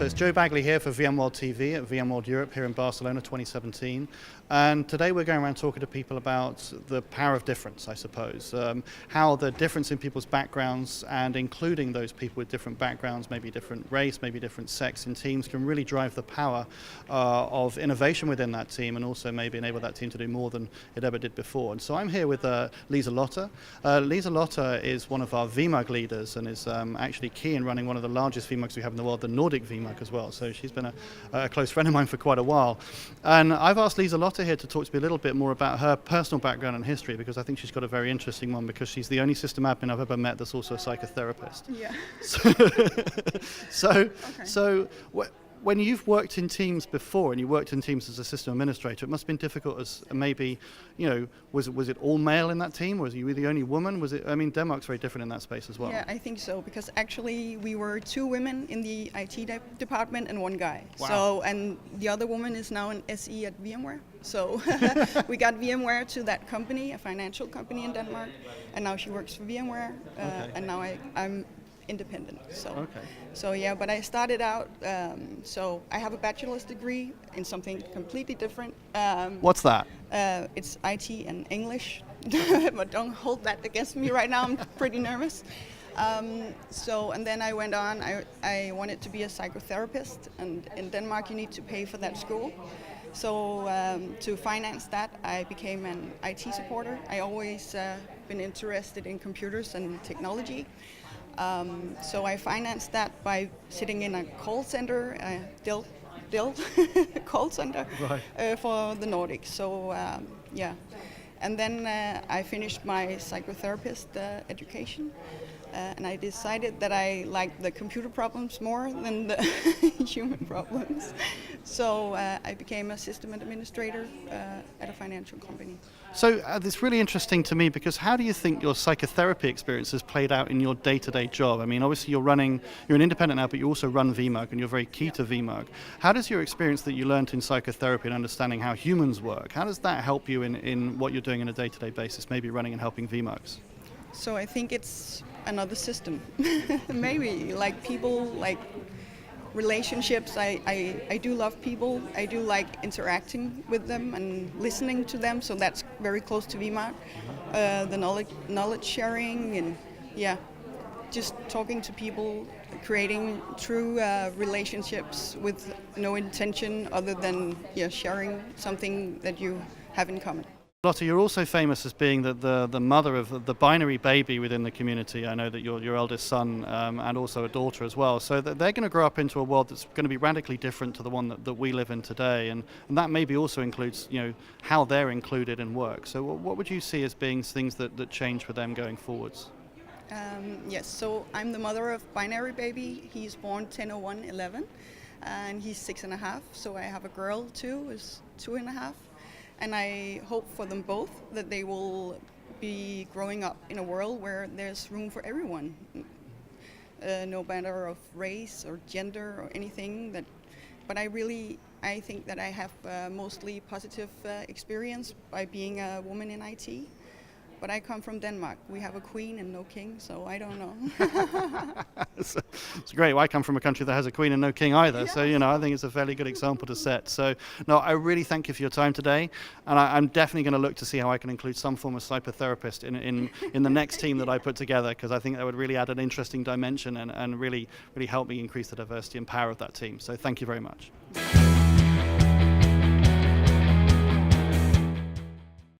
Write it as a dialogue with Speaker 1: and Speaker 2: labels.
Speaker 1: it's Joe Bagley here for VMworld TV at VMworld Europe here in Barcelona 2017. And today we're going around talking to people about the power of difference, I suppose. How the difference in people's backgrounds and including those people with different backgrounds, maybe different race, maybe different sex in teams can really drive the power of innovation within that team and also maybe enable that team to do more than it ever did before. And so I'm here with Liselotte. Liselotte is one of our VMUG leaders and is actually key in running one of the largest VMUGs we have in the world, the Nordic VMUG as well. So she's been a close friend of mine for quite a while. And I've asked Liselotte here to talk to me a little bit more about her personal background and history, because I think she's got a very interesting one, because she's the only system admin I've ever met that's also a psychotherapist.
Speaker 2: Yeah.
Speaker 1: So when you've worked in teams before and you worked in teams as a system administrator, it must have been difficult as maybe, was it all male in that team? Was you the only woman? Denmark's very different in that space as well.
Speaker 2: Yeah, I think so, because actually we were 2 women in the IT department and 1 guy.
Speaker 1: Wow.
Speaker 2: So, and the other woman is now an SE at VMware. So we got VMware to that company, a financial company in Denmark, and now she works for VMware, and now I'm independent. So yeah, but I started out, so I have a bachelor's degree in something completely different.
Speaker 1: What's that?
Speaker 2: It's IT and English, but don't hold that against me right now, I'm pretty nervous. And then I went on, I wanted to be a psychotherapist, and in Denmark you need to pay for that school. So to finance that, I became an IT supporter. I always been interested in computers and technology. So I financed that by sitting in a call center, Dell call center, right, for the Nordics. So yeah, and then I finished my psychotherapist education, and I decided that I liked the computer problems more than the human problems. So I became a system administrator at a financial company.
Speaker 1: So it's really interesting to me, because how do you think your psychotherapy experience has played out in your day-to-day job? I mean, obviously you're an independent now, but you also run VMUG and you're very key to VMUG. How does your experience that you learned in psychotherapy and understanding how humans work, how does that help you in what you're doing on a day-to-day basis, maybe running and helping VMUGs?
Speaker 2: So I think it's another system. Maybe like people, like relationships. I do love people. I do like interacting with them and listening to them. So that's very close to VMUG. The knowledge sharing, and yeah, just talking to people, creating true relationships with no intention other than sharing something that you have in common.
Speaker 1: Lotte, you're also famous as being the mother of the binary baby within the community. I know that your eldest son and also a daughter as well. So that they're going to grow up into a world that's going to be radically different to the one that we live in today. And that maybe also includes how they're included in work. So what would you see as being things that change for them going forwards?
Speaker 2: Yes, so I'm the mother of binary baby. He's born 10/01/11 and he's 6.5. So I have a girl too, who's 2.5. And I hope for them both that they will be growing up in a world where there's room for everyone, no matter of race or gender or anything. But I think that I have mostly positive experience by being a woman in IT. But I come from Denmark. We have a queen and no king, so I don't know.
Speaker 1: It's great. Well, I come from a country that has a queen and no king either. Yes. So, I think it's a fairly good example to set. So, no, I really thank you for your time today. And I'm definitely going to look to see how I can include some form of psychotherapist in the next team that I put together, because I think that would really add an interesting dimension and really help me increase the diversity and power of that team. So thank you very much.